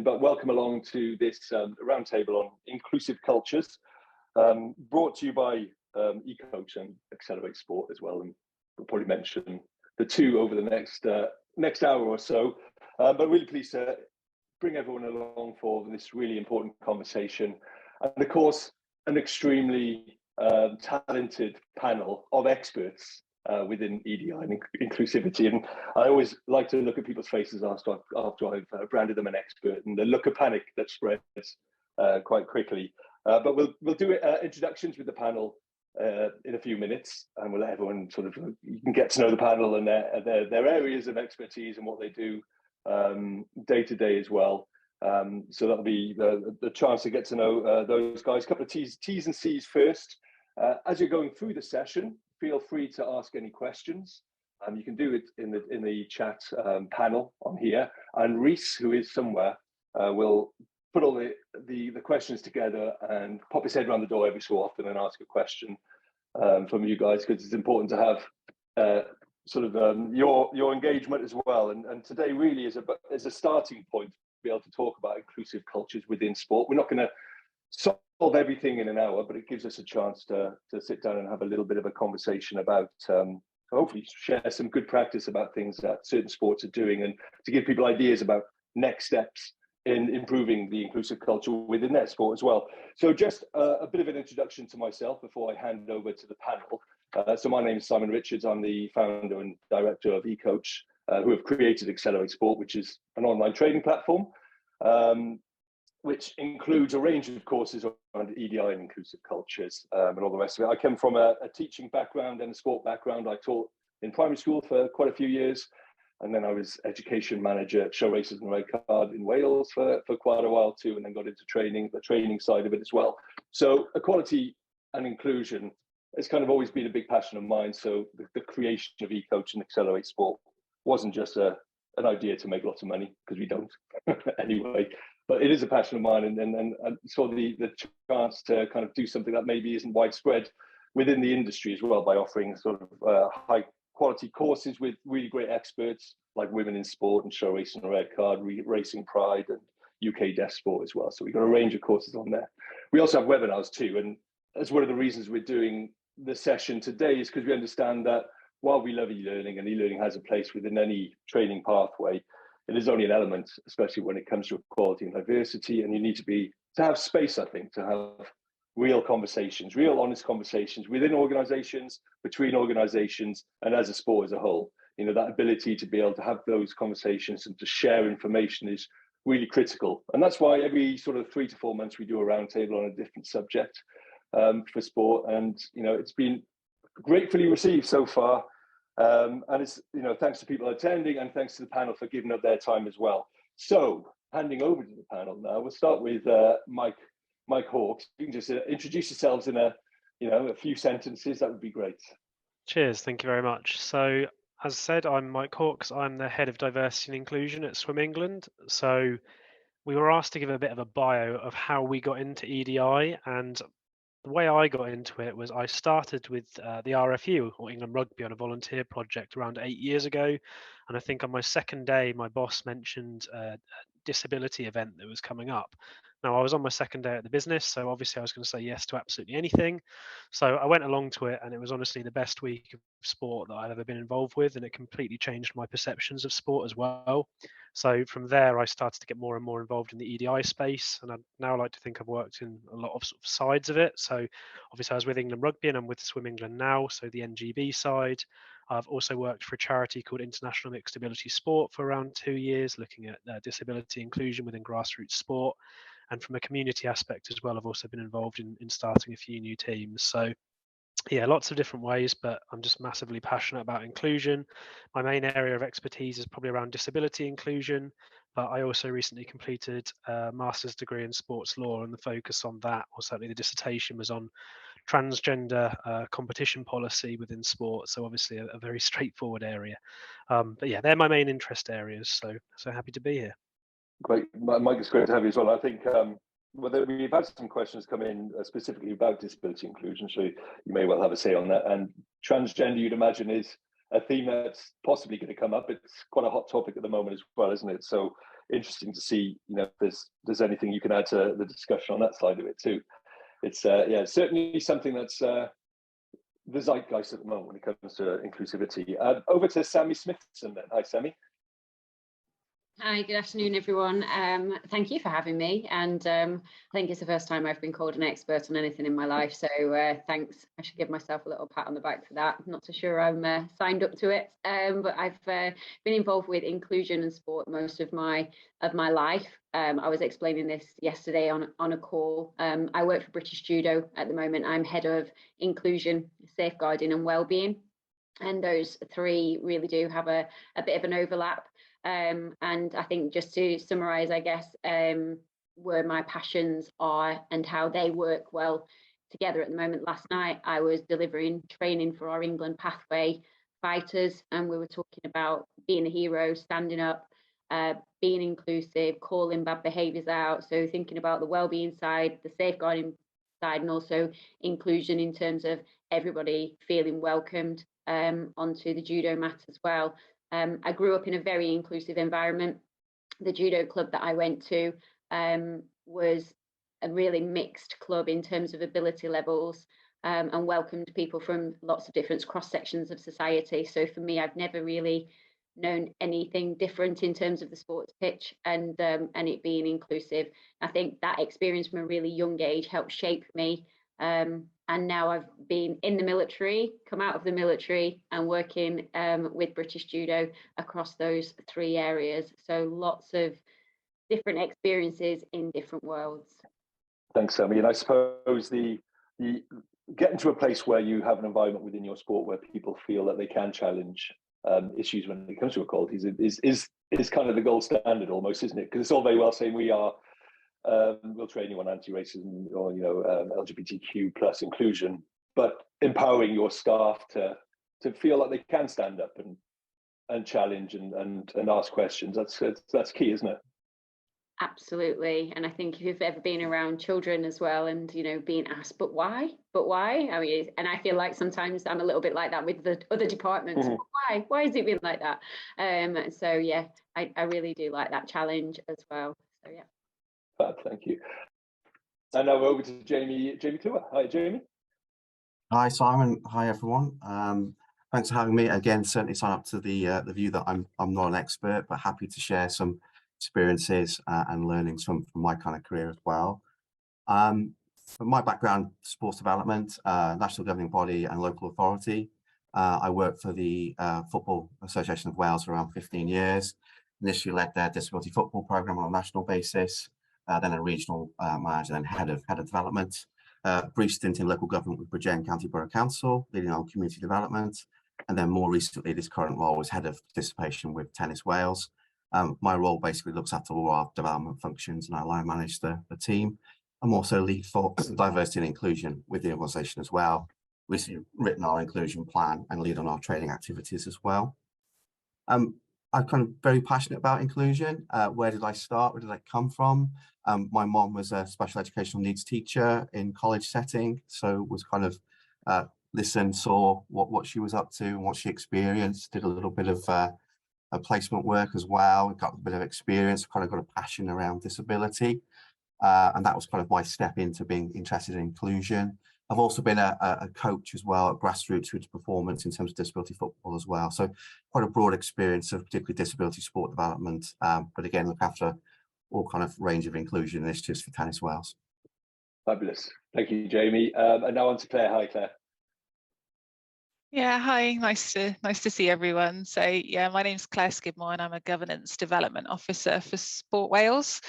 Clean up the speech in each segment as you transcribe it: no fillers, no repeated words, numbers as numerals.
but welcome along to this roundtable on inclusive cultures, brought to you by eCoach and Accelerate Sport as well. And we'll probably mention the two over the next hour or so. But really pleased to bring everyone along for this really important conversation. And of course, an extremely talented panel of experts within EDI and inclusivity. And I always like to look at people's faces after I've branded them an expert, and the look of panic that spreads quite quickly. But we'll do introductions with the panel in a few minutes, and we'll let everyone you can get to know the panel and their areas of expertise and what they do day to day as well. So that'll be the chance to get to know those guys. A couple of T's and C's first. As you're going through the session, feel free to ask any questions. You can do it in the chat panel on here, and Reese, who is somewhere, will put all the questions together and pop his head around the door every so often and ask a question from you guys, because it's important to have your engagement as well. And today really is a starting point to be able to talk about inclusive cultures within sport. We're not going to solve everything in an hour, but it gives us a chance to sit down and have a little bit of a conversation about hopefully share some good practice about things that certain sports are doing, and to give people ideas about next steps in improving the inclusive culture within their sport as well. So just a bit of an introduction to myself before I hand over to the panel. So my name is Simon Richards. I'm the founder and director of eCoach, who have created Accelerate Sport, which is an online training platform, which includes a range of courses around EDI and inclusive cultures and all the rest of it. I come from a teaching background and a sport background. I taught in primary school for quite a few years, and then I was education manager at Show Races and Red Card in Wales for quite a while too, and then got into the training side of it as well. So equality and inclusion has kind of always been a big passion of mine. So the creation of eCoach and Accelerate Sport wasn't just an idea to make lots of money, because we don't anyway. But it is a passion of mine, and I saw the chance to kind of do something that maybe isn't widespread within the industry as well, by offering high quality courses with really great experts like Women in Sport and Show Racing and Red Card, Racing Pride, and UK Deaf Sport as well. So we've got a range of courses on there. We also have webinars too, and that's one of the reasons we're doing the session today, is because we understand that while we love e-learning, and e-learning has a place within any training pathway, it is only an element, especially when it comes to equality and diversity, and you need to have space, I think, to have real conversations, real honest conversations within organizations, between organizations, and as a sport as a whole. You know, that ability to be able to have those conversations and to share information is really critical. And that's why every 3 to 4 months we do a roundtable on a different subject for sport. And, you know, it's been gratefully received so far. And it's, thanks to people attending, and thanks to the panel for giving up their time as well. So handing over to the panel now, we'll start with Mike Hawkes. You can just introduce yourselves in a few sentences. That would be great. Cheers. Thank you very much. So, as I said, I'm Mike Hawkes. I'm the head of diversity and inclusion at Swim England. So we were asked to give a bit of a bio of how we got into EDI, and the way I got into it was I started with the RFU, or England Rugby, on a volunteer project around 8 years ago. And I think on my second day, my boss mentioned a disability event that was coming up. Now, I was on my second day at the business, so obviously I was going to say yes to absolutely anything. So I went along to it, and it was honestly the best week of sport that I've ever been involved with, and it completely changed my perceptions of sport as well. So from there, I started to get more and more involved in the EDI space, and I now like to think I've worked in a lot of sides of it. So obviously I was with England Rugby, and I'm with Swim England now, so the NGB side. I've also worked for a charity called International Mixed Ability Sport for around 2 years, looking at disability inclusion within grassroots sport. And from a community aspect as well, I've also been involved in starting a few new teams. So yeah, lots of different ways, but I'm just massively passionate about inclusion. My main area of expertise is probably around disability inclusion, but I also recently completed a master's degree in sports law, and the focus on that, or certainly the dissertation, was on transgender competition policy within sport. So obviously a very straightforward area. But yeah, they're my main interest areas. So happy to be here. Great, Mike, it's great to have you as well. I think we've had some questions come in specifically about disability inclusion, so you may well have a say on that. And transgender, you'd imagine, is a theme that's possibly going to come up. It's quite a hot topic at the moment as well, isn't it? So interesting to see, if there's anything you can add to the discussion on that side of it too. It's certainly something that's the zeitgeist at the moment when it comes to inclusivity. Over to Sammy Smithson then. Hi, Sammy. Hi, good afternoon, everyone. Thank you for having me. And I think it's the first time I've been called an expert on anything in my life. So thanks. I should give myself a little pat on the back for that. I'm not so sure I'm signed up to it, but I've been involved with inclusion and sport most of my life. I was explaining this yesterday on a call. I work for British Judo at the moment. I'm head of inclusion, safeguarding and wellbeing. And those three really do have a bit of an overlap. And I think just to summarise, I guess, where my passions are and how they work well together at the moment. Last night, I was delivering training for our England Pathway fighters, and we were talking about being a hero, standing up, being inclusive, calling bad behaviours out. So thinking about the wellbeing side, the safeguarding side, and also inclusion in terms of everybody feeling welcomed onto the judo mat as well. I grew up in a very inclusive environment. The judo club that I went to was a really mixed club in terms of ability levels, and welcomed people from lots of different cross sections of society. So for me, I've never really known anything different in terms of the sports pitch and it being inclusive. I think that experience from a really young age helped shape me. And now I've been in the military, come out of the military, and working with British Judo across those three areas. So lots of different experiences in different worlds. Thanks, Sammy. And I suppose the getting to a place where you have an environment within your sport where people feel that they can challenge issues when it comes to equalities is kind of the gold standard almost, isn't it? Because it's all very well saying we'll train you on anti-racism or LGBTQ plus inclusion, but empowering your staff to feel like they can stand up and challenge and ask questions, that's key, isn't it? Absolutely. And I think if you've ever been around children as well and being asked, but why I mean, and I feel like sometimes I'm a little bit like that with the other departments. Mm-hmm. Why is it been like that? So yeah, I really do like that challenge as well. So yeah. Thank you. And now we're over to Jamie Kluwer. Hi, Jamie. Hi, Simon. Hi, everyone. Thanks for having me again. Certainly sign up to the view that I'm not an expert, but happy to share some experiences and learnings from my kind of career as well. From my background, sports development, national governing body and local authority. I worked for the Football Association of Wales for around 15 years. Initially led their disability football program on a national basis. Then a regional manager, then head of development. Brief stint in local government with Bridgend County Borough Council, leading on community development. And then more recently, this current role was head of participation with Tennis Wales. My role basically looks after all our development functions, and I line manage the team. I'm also lead for diversity and inclusion with the organisation as well. Recently written our inclusion plan and lead on our training activities as well. I'm kind of very passionate about inclusion. Where did I start? Where did I come from? My mom was a special educational needs teacher in college setting, so was kind of listened, saw what she was up to and what she experienced, did a little bit of placement work as well, got a bit of experience, kind of got a passion around disability. And that was kind of my step into being interested in inclusion. I've also been a coach as well at grassroots with performance in terms of disability football as well. So quite a broad experience of particularly disability sport development, but again, look after all kind of range of inclusion initiatives for Tennis Wales. Fabulous. Thank you, Jamie. And now on to Claire. Hi, Claire. Yeah, hi, nice to see everyone. So yeah, my name's Claire Skidmore and I'm a Governance Development Officer for Sport Wales.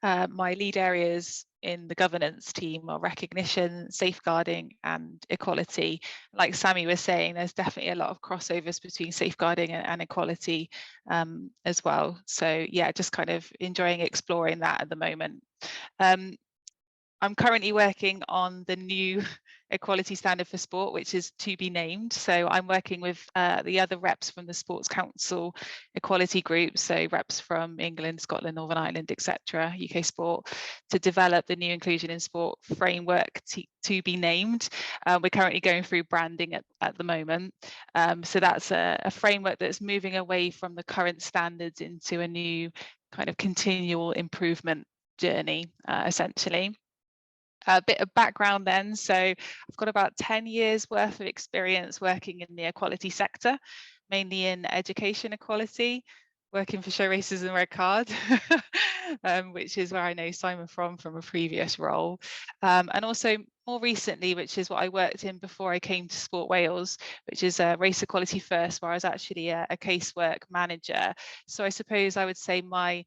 My lead areas in the governance team are recognition, safeguarding and equality. Like Sammy was saying, there's definitely a lot of crossovers between safeguarding and equality as well. So yeah, just kind of enjoying exploring that at the moment. I'm currently working on the new equality standard for sport, which is to be named. So I'm working with the other reps from the Sports Council equality group, so reps from England, Scotland, Northern Ireland, etc., UK Sport, to develop the new inclusion in sport framework to be named. We're currently going through branding at the moment. So that's a framework that's moving away from the current standards into a new kind of continual improvement journey, essentially. A bit of background then. So I've got about 10 years worth of experience working in the equality sector, mainly in education equality, working for Show Races and Red Card, which is where I know Simon from a previous role. And also more recently, which is what I worked in before I came to Sport Wales, which is Race Equality First, where I was actually a casework manager. So I suppose I would say my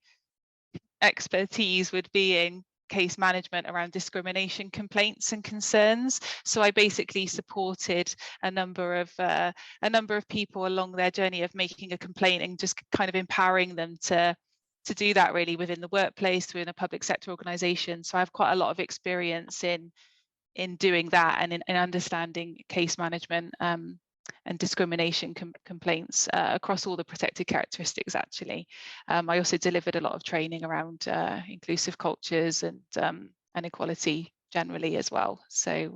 expertise would be in case management around discrimination complaints and concerns. So I basically supported a number of people along their journey of making a complaint and just kind of empowering them to do that really within the workplace, within a public sector organisation. So I have quite a lot of experience in doing that and in understanding case management and discrimination complaints across all the protected characteristics, actually. I also delivered a lot of training around inclusive cultures and equality generally as well. So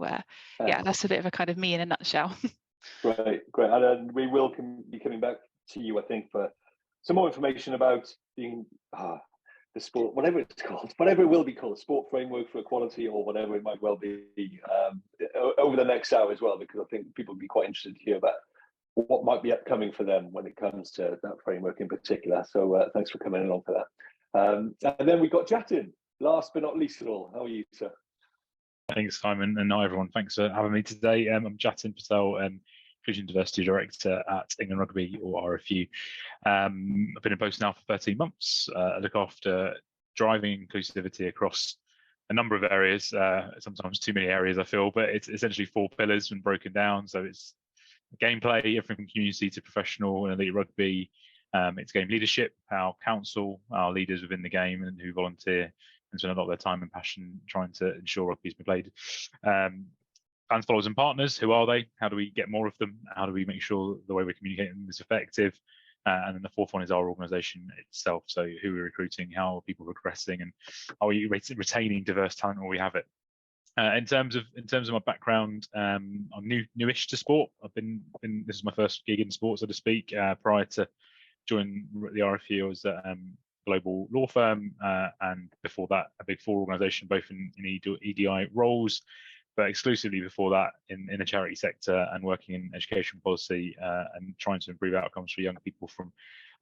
yeah, that's a bit of a kind of me in a nutshell. Great. And we will be coming back to you, I think, for some more information about being the sport, whatever it's called, whatever it will be called, sport framework for equality or whatever it might well be, over the next hour as well, because I think people will be quite interested to hear about what might be upcoming for them when it comes to that framework in particular. So thanks for coming along for that. And then we've got Jatin, last but not least at all. How are you, sir? Thanks, Simon, and hi everyone. Thanks for having me today. I'm Jatin Patel, Inclusion Diversity Director at England Rugby, or RFU. I've been in post now for 13 months. I look after driving inclusivity across a number of areas, sometimes too many areas I feel, but it's essentially 4 pillars and broken down. So it's gameplay, everything from community to professional and elite rugby. It's game leadership, how council, our leaders within the game and who volunteer and spend a lot of their time and passion trying to ensure rugby's been played. Fans, followers and partners, who are they? How do we get more of them? How do we make sure the way we're communicating is effective? And then the 4th one is our organisation itself. So who we're recruiting, how are people progressing, and are we retaining diverse talent where we have it? In terms of my background, I'm newish to sport. This is my first gig in sport, so to speak. Prior to joining the RFU, I was at a global law firm, and before that, a Big 4 organisation, both in EDI roles, but exclusively before that in the charity sector and working in education policy and trying to improve outcomes for young people from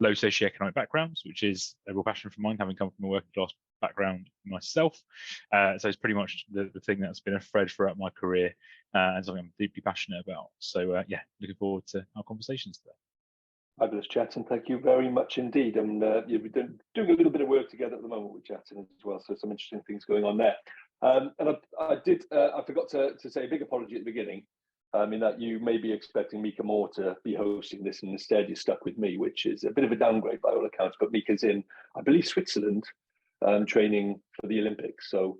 low socioeconomic backgrounds, which is a real passion for mine, having come from a working class background myself. So it's pretty much the thing that's been a thread throughout my career and something I'm deeply passionate about. So yeah, looking forward to our conversations today. Fabulous, Jatin. Thank you very much indeed. And you've been doing a little bit of work together at the moment with Jatin as well, so some interesting things going on there. And I forgot to say a big apology at the beginning, in that you may be expecting Mika Moore to be hosting this, and instead you're stuck with me, which is a bit of a downgrade by all accounts. But Mika's in, I believe, Switzerland, training for the Olympics, so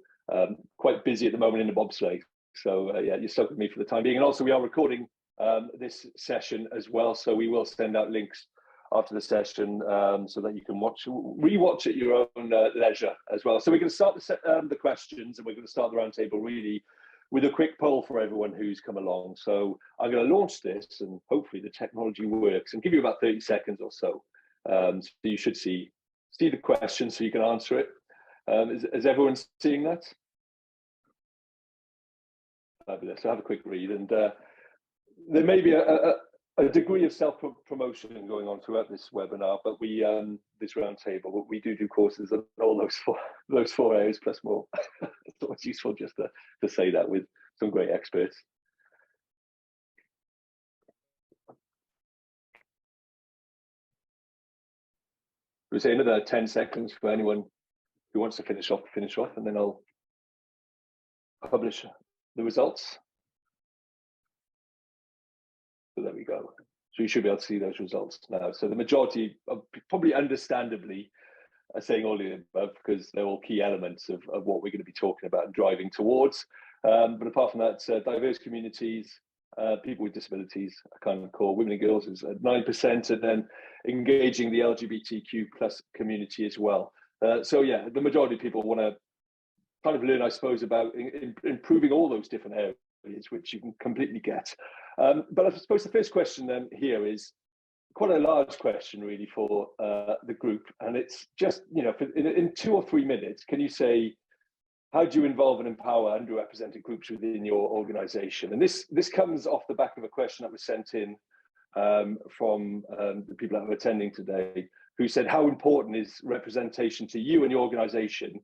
quite busy at the moment in the bobsleigh. So yeah, you're stuck with me for the time being. And also we are recording this session as well, so we will send out links after the session so that you can rewatch at your own leisure as well. So we're going to start the questions, and we're going to start the roundtable really with a quick poll for everyone who's come along. So I'm going to launch this, and hopefully the technology works, and give you about 30 seconds or so. So you should see the question so you can answer it. Is everyone seeing that? Fabulous. So have a quick read, and there may be a degree of self-promotion going on throughout this webinar, but this roundtable, but we do courses on all those four areas plus more. So it's useful just to say that with some great experts. We'll say another 10 seconds for anyone who wants to finish off, and then I'll publish the results. So there we go. So you should be able to see those results now. So the majority, probably understandably, are saying all of the above, because they're all key elements of what we're going to be talking about and driving towards. But apart from that, diverse communities, people with disabilities, a kind of core. Women and girls is at 9%, and then engaging the LGBTQ plus community as well. So yeah, the majority of people want to kind of learn, I suppose, about improving all those different areas, which you can completely get. But I suppose the first question then here is, quite a large question really for the group, and it's just, you know, in 2 or 3 minutes, can you say, how do you involve and empower underrepresented groups within your organization? And this comes off the back of a question that was sent in from the people that are attending today, who said, how important is representation to you and your organization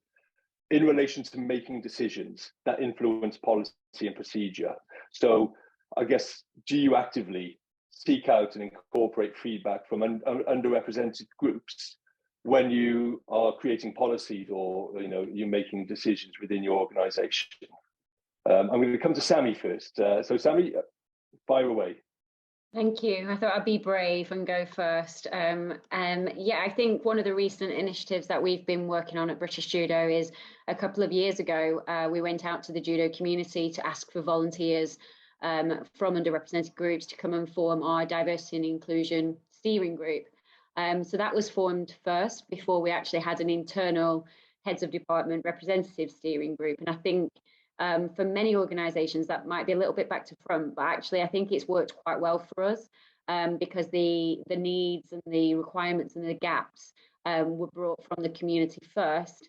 in relation to making decisions that influence policy and procedure? So I guess, do you actively seek out and incorporate feedback from underrepresented groups when you are creating policies, or, you know, you're making decisions within your organization? I'm going to come to Sammy first. So Sammy, fire away. Thank you. I thought I'd be brave and go first. Yeah, I think one of the recent initiatives that we've been working on at British Judo is, a couple of years ago, we went out to the judo community to ask for volunteers from underrepresented groups to come and form our diversity and inclusion steering group. So that was formed first before we actually had an internal heads of department representative steering group. And I think for many organisations that might be a little bit back to front, but actually I think it's worked quite well for us because the needs and the requirements and the gaps were brought from the community first,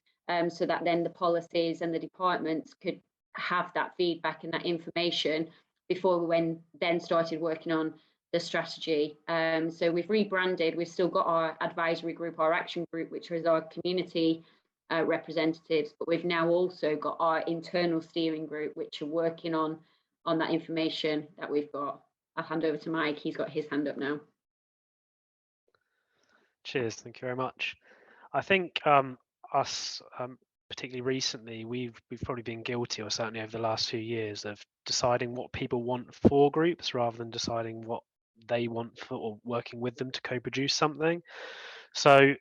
so that then the policies and the departments could have that feedback and that information before we then started working on the strategy. So we've rebranded. We've still got our advisory group, our action group, which is our community representatives, but we've now also got our internal steering group, which are working on that information that we've got. I'll hand over to Mike. He's got his hand up now. Cheers, thank you very much. I think us, particularly recently, we've probably been guilty, or certainly over the last few years, of deciding what people want for groups rather than deciding what they want for, or working with them to co-produce something. So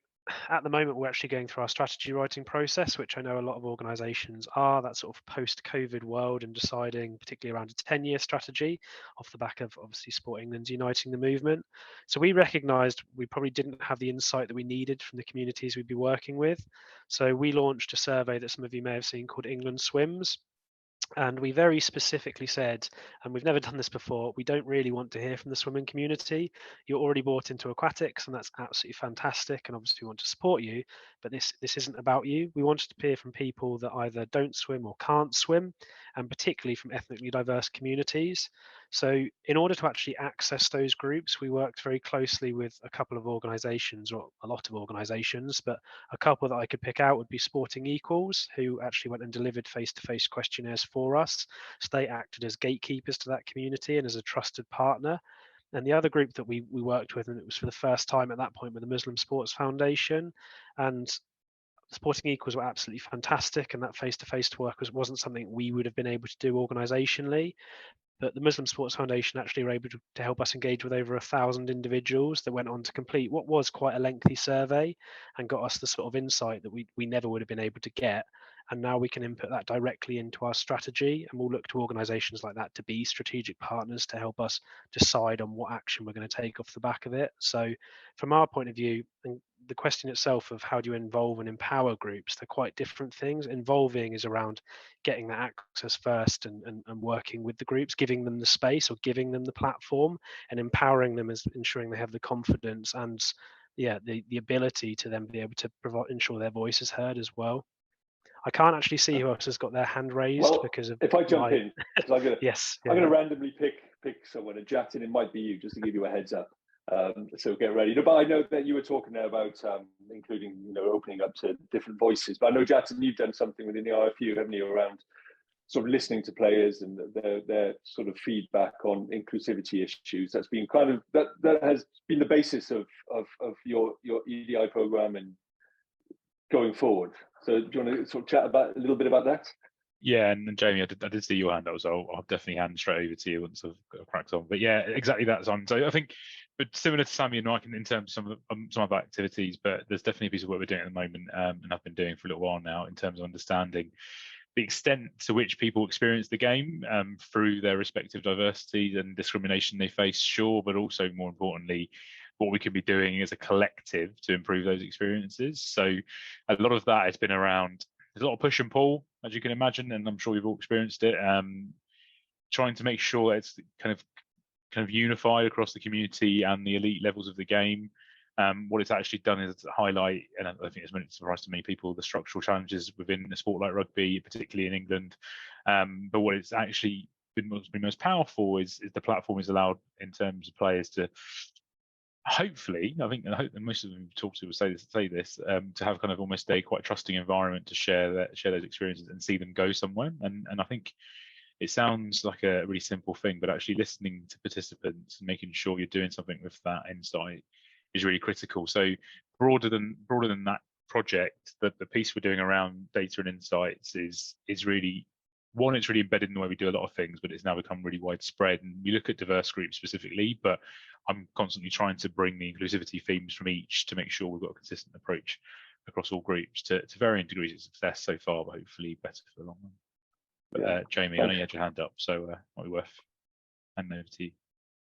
at the moment, we're actually going through our strategy writing process, which I know a lot of organisations are, that sort of post-COVID world, and deciding particularly around a 10-year strategy off the back of obviously Sport England's uniting the movement. So we recognised we probably didn't have the insight that we needed from the communities we'd be working with. So we launched a survey that some of you may have seen called England Swims. And we very specifically said, and we've never done this before, we don't really want to hear from the swimming community. You're already bought into aquatics, and that's absolutely fantastic, and obviously we want to support you, but this isn't about you. We wanted to hear from people that either don't swim or can't swim, and particularly from ethnically diverse communities. So in order to actually access those groups, we worked very closely with a couple of organisations, or a lot of organisations, but a couple that I could pick out would be Sporting Equals, who actually went and delivered face-to-face questionnaires for us. So they acted as gatekeepers to that community and as a trusted partner. And the other group that we worked with, and it was for the first time at that point, with the Muslim Sports Foundation. And Sporting Equals were absolutely fantastic, and that face-to-face work wasn't something we would have been able to do organisationally. But the Muslim Sports Foundation actually were able to help us engage with over 1,000 individuals that went on to complete what was quite a lengthy survey, and got us the sort of insight that we never would have been able to get. And now we can input that directly into our strategy, and we'll look to organisations like that to be strategic partners to help us decide on what action we're going to take off the back of it. So from our point of view, and the question itself of how do you involve and empower groups, they're quite different things. Involving is around getting that access first and working with the groups, giving them the space or giving them the platform, and empowering them is ensuring they have the confidence and the ability to then be able to ensure their voice is heard as well. I can't actually see who else has got their hand raised because of. If I jump in, I'm going to yes, I'm going to randomly pick someone, and Jatin, it might be you, just to give you a heads up. So get ready. No, but I know that you were talking there about including, opening up to different voices. But I know, Jatin, you've done something within the RFU, haven't you, around sort of listening to players and their sort of feedback on inclusivity issues. That's been kind of that has been the basis of your EDI program and going forward. So do you want to sort of chat a little bit about that? Yeah, and Jamie, I did see your hand up, so I'll definitely hand straight over to you once I've got cracked on. But yeah, exactly that's on. So I think, but similar to Sammy and Mike in terms of some of our activities, but there's definitely a piece of work we're doing at the moment, and I've been doing for a little while now, in terms of understanding the extent to which people experience the game through their respective diversity and discrimination they face, sure, but also more importantly, what we could be doing as a collective to improve those experiences. So a lot of that has been around, there's a lot of push and pull, as you can imagine, and I'm sure you've all experienced it, trying to make sure it's kind of kind of unified across the community and the elite levels of the game. What it's actually done is highlight, and I think it's meant to surprise to many people, the structural challenges within a sport like rugby, particularly in England. But what it's actually been most powerful is the platform is allowed in terms of players to hopefully, I hope that most of them we've talked to will say this, to have kind of almost a quite trusting environment to share those experiences and see them go somewhere. And I think it sounds like a really simple thing, but actually listening to participants and making sure you're doing something with that insight is really critical. So broader than that project, the piece we're doing around data and insights is really one, it's really embedded in the way we do a lot of things, but it's now become really widespread. And we look at diverse groups specifically, but I'm constantly trying to bring the inclusivity themes from each to make sure we've got a consistent approach across all groups to varying degrees of success so far, but hopefully better for the long run. But Jamie, I know you had your hand up, so might be worth handing over to you.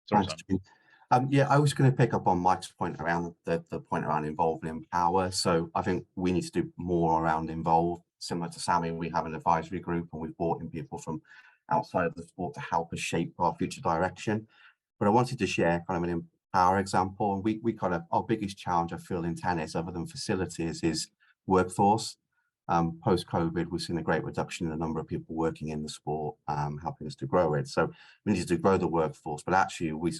Sorry, Thanks, yeah, I was going to pick up on Mike's point around the point around involve and empower. So I think we need to do more around involve. Similar to Sammy, we have an advisory group and we've brought in people from outside of the sport to help us shape our future direction. But I wanted to share kind of an empower example. And we kind of, our biggest challenge I feel in tennis, other than facilities, is workforce. Post-COVID, we've seen a great reduction in the number of people working in the sport, helping us to grow it. So we need to grow the workforce, but actually we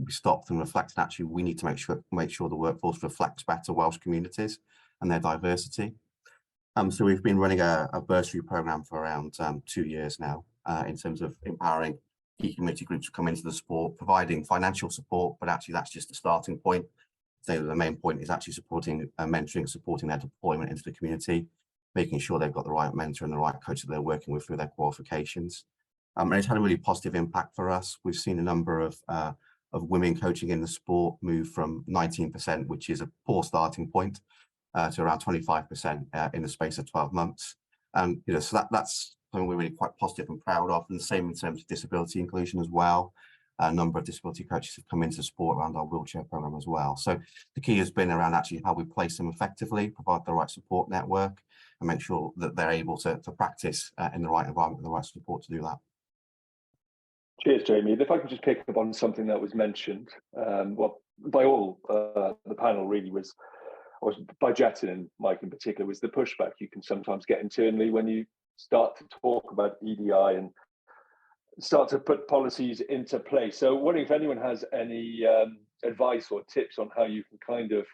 stopped and reflected. Actually, we need to make sure the workforce reflects better Welsh communities and their diversity. So we've been running a bursary program for around 2 years now, in terms of empowering key community groups to come into the sport, providing financial support, but actually that's just the starting point. So the main point is actually supporting mentoring, supporting their deployment into the community, making sure they've got the right mentor and the right coach that they're working with through their qualifications. And it's had a really positive impact for us. We've seen a number of women coaching in the sport move from 19%, which is a poor starting point, to around 25% in the space of 12 months. And so that's something we're really quite positive and proud of. And the same in terms of disability inclusion as well. A number of disability coaches have come into sport around our wheelchair program as well. So the key has been around actually how we place them effectively, provide the right support network, and make sure that they're able to practice in the right environment with the right support to do that. Cheers, Jamie. If I could just pick up on something that was mentioned, well, by all the panel really was by Jatin and Mike in particular, was the pushback you can sometimes get internally when you start to talk about EDI and start to put policies into place. So wondering if anyone has any advice or tips on how you can kind of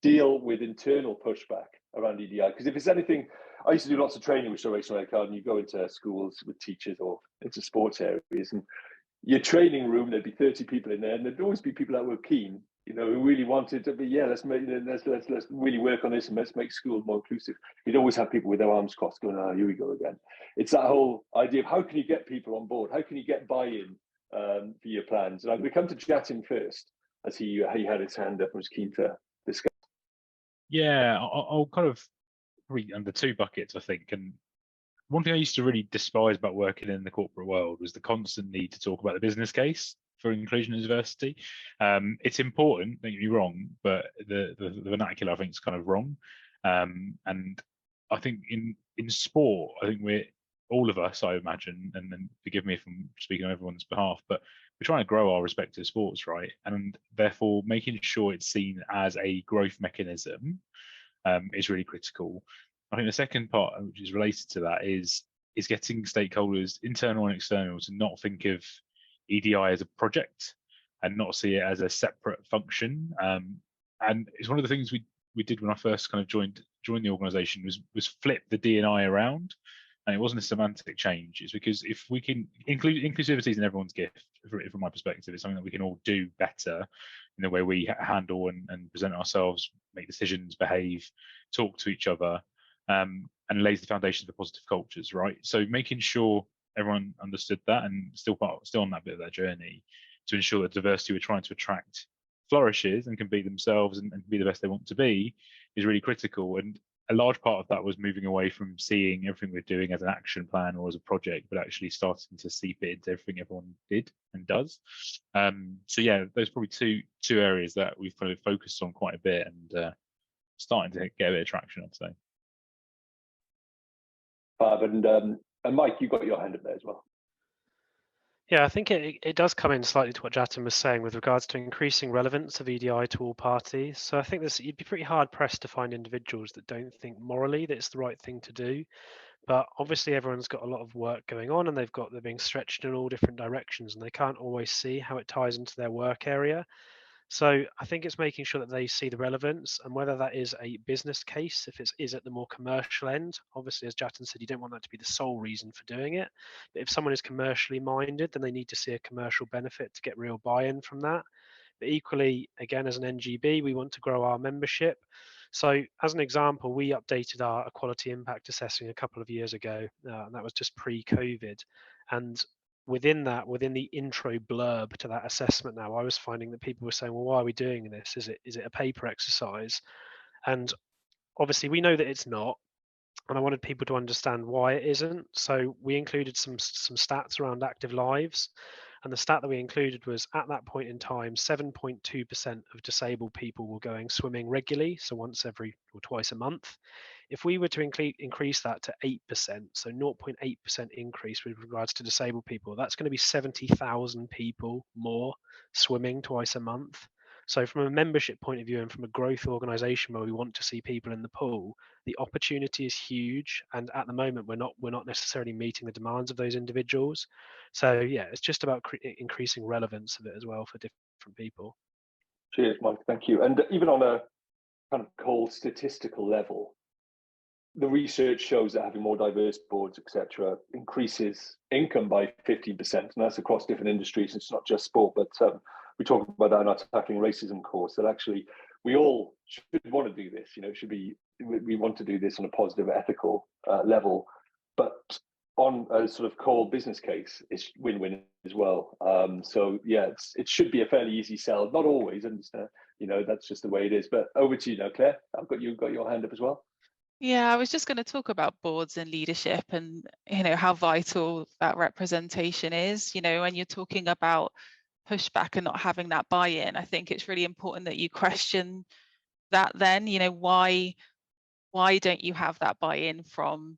deal with internal pushback around EDI. Because if it's anything, I used to do lots of training with Racing Red Card, and you go into schools with teachers or into sports areas, and your training room, there'd be 30 people in there, and there'd always be people that were keen, who really wanted to be, let's really work on this and let's make schools more inclusive. You'd always have people with their arms crossed going, oh, here we go again. It's that whole idea of how can you get people on board? How can you get buy-in for your plans? And I'm going to come to Jatin first, as he had his hand up and was keen to discuss. Yeah, I'll kind of read under two buckets, I think. And one thing I used to really despise about working in the corporate world was the constant need to talk about the business case for inclusion and diversity. It's important, don't get me wrong, but the vernacular I think is kind of wrong. And I think in sport, I think we're all of us, I imagine, and forgive me if I'm speaking on everyone's behalf, but we're trying to grow our respective sports, right? And therefore making sure it's seen as a growth mechanism is really critical. I think the second part, which is related to that, is getting stakeholders, internal and external, to not think of EDI as a project and not see it as a separate function. And it's one of the things we did when I first kind of joined the organisation was flip the D&I around. And it wasn't a semantic change. It's because if we can inclusivity is in everyone's gift, from my perspective. It's something that we can all do better in the way we handle and present ourselves, make decisions, behave, talk to each other, and lays the foundation for positive cultures, right? So making sure everyone understood that and still on that bit of their journey to ensure that diversity we're trying to attract flourishes and can be themselves and be the best they want to be is really critical. And a large part of that was moving away from seeing everything we're doing as an action plan or as a project, but actually starting to seep it into everything everyone did and does. So yeah, those are probably two areas that we've kind of focused on quite a bit and starting to get a bit of traction, I'd say. Fab, and Mike, you got your hand up there as well. Yeah, I think it does come in slightly to what Jatin was saying with regards to increasing relevance of EDI to all parties. So I think you'd be pretty hard pressed to find individuals that don't think morally that it's the right thing to do. But obviously everyone's got a lot of work going on and they're being stretched in all different directions and they can't always see how it ties into their work area. So I think it's making sure that they see the relevance and whether that is a business case, if it is at the more commercial end. Obviously, as Jatin said, you don't want that to be the sole reason for doing it. But if someone is commercially minded, then they need to see a commercial benefit to get real buy-in from that. But equally, again, as an NGB, we want to grow our membership. So as an example, we updated our equality impact assessing a couple of years ago, and that was just pre-COVID. And within the intro blurb to that assessment now, I was finding that people were saying, well, why are we doing this? Is it a paper exercise? And obviously we know that it's not. And I wanted people to understand why it isn't. So we included some stats around active lives. And the stat that we included was at that point in time, 7.2% of disabled people were going swimming regularly, so once every or twice a month. If we were to increase that to 8%, so 0.8% increase with regards to disabled people, that's going to be 70,000 people more swimming twice a month. So from a membership point of view and from a growth organization where we want to see people in the pool, the opportunity is huge. And at the moment, we're not necessarily meeting the demands of those individuals. So yeah, it's just about increasing relevance of it as well for different people. Cheers, Mike. Thank you. And even on a kind of cold statistical level, the research shows that having more diverse boards, etc., increases income by 15%, and that's across different industries. It's not just sport, but we talk about that in our Tackling Racism course. That actually we all should want to do this. You know, it should be we want to do this on a positive, ethical level, but on a sort of core business case, it's win-win as well. So yeah, it should be a fairly easy sell. Not always, and you know, that's just the way it is. But over to you now, Claire. I've got your hand up as well. Yeah, I was just going to talk about boards and leadership and, you know, how vital that representation is. You know, when you're talking about pushback and not having that buy-in, I think it's really important that you question that then, you know, why don't you have that buy-in from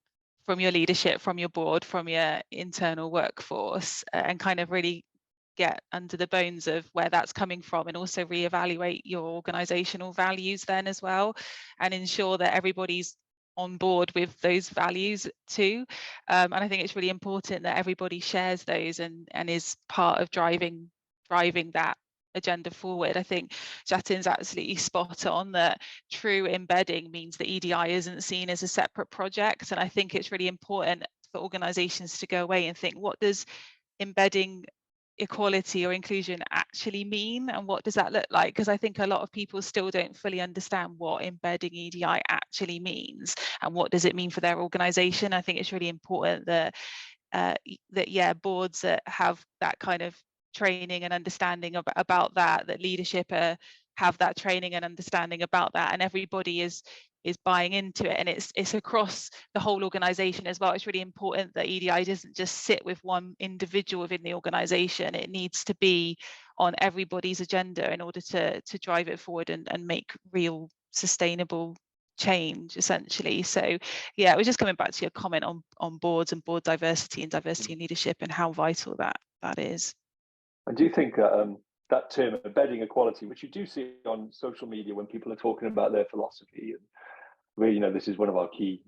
your leadership, from your board, from your internal workforce, and kind of really get under the bones of where that's coming from, and also reevaluate your organizational values then as well, and ensure that everybody's on board with those values too. And I think it's really important that everybody shares those and is part of driving that agenda forward. I think Jatin's absolutely spot on that true embedding means that EDI isn't seen as a separate project. And I think it's really important for organizations to go away and think, what does embedding equality or inclusion actually mean, and what does that look like? Because I think a lot of people still don't fully understand what embedding EDI actually means and what does it mean for their organization. I think it's really important that boards that have that kind of training and understanding about that leadership have that training and understanding about that, and everybody is buying into it, and it's across the whole organization as well. It's really important that EDI doesn't just sit with one individual within the organization. It needs to be on everybody's agenda in order to drive it forward and make real sustainable change, essentially. So yeah, we're just coming back to your comment on boards and board diversity and diversity in leadership and how vital that is. I do think that term embedding equality, which you do see on social media when people are talking about their philosophy, and where, you know, this is one of our key